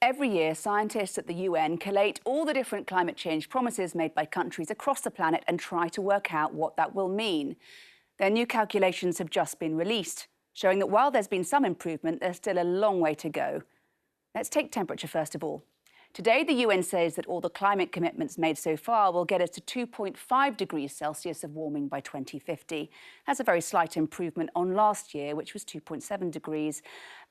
Every year, scientists at the UN collate all the different climate change promises made by countries across the planet and try to work out what that will mean. Their new calculations have just been released, showing that while there's been some improvement, there's still a long way to go. Let's take temperature first of all. Today, the UN says that all the climate commitments made so far will get us to 2.5 degrees Celsius of warming by 2050. That's a very slight improvement on last year, which was 2.7 degrees.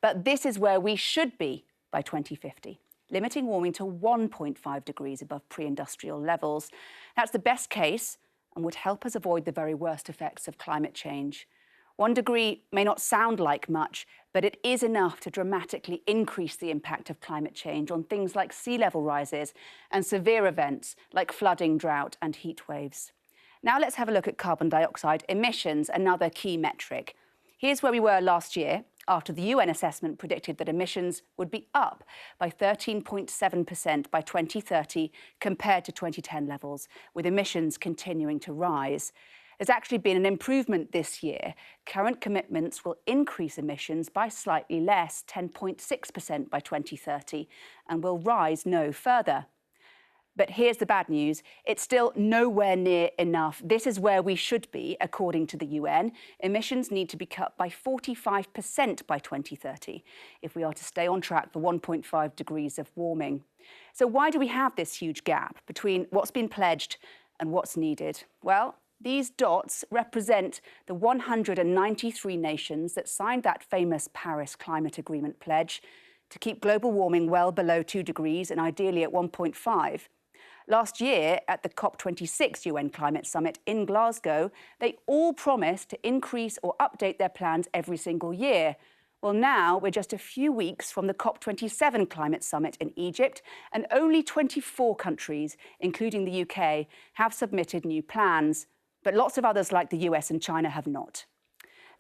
But this is where we should be by 2050, limiting warming to 1.5 degrees above pre-industrial levels. That's the best case and would help us avoid the very worst effects of climate change. 1 degree may not sound like much, but it is enough to dramatically increase the impact of climate change on things like sea level rises and severe events like flooding, drought and heat waves. Now let's have a look at carbon dioxide emissions, another key metric. Here's where we were last year, after the UN assessment predicted that emissions would be up by 13.7% by 2030 compared to 2010 levels, with emissions continuing to rise. There's actually been an improvement this year. Current commitments will increase emissions by slightly less, 10.6% by 2030, and will rise no further. But here's the bad news. It's still nowhere near enough. This is where we should be, according to the UN. Emissions need to be cut by 45% by 2030 if we are to stay on track for 1.5 degrees of warming. So why do we have this huge gap between what's been pledged and what's needed? Well, these dots represent the 193 nations that signed that famous Paris Climate Agreement pledge to keep global warming well below 2 degrees and ideally at 1.5. Last year, at the COP26 UN Climate Summit in Glasgow, they all promised to increase or update their plans every single year. Well, now we're just a few weeks from the COP27 Climate Summit in Egypt, and only 24 countries, including the UK, have submitted new plans. But lots of others like the US and China have not.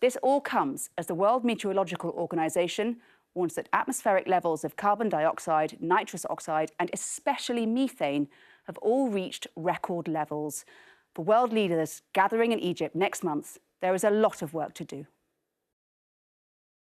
This all comes as the World Meteorological Organization warns that atmospheric levels of carbon dioxide, nitrous oxide and especially methane have all reached record levels. For world leaders gathering in Egypt next month, there is a lot of work to do.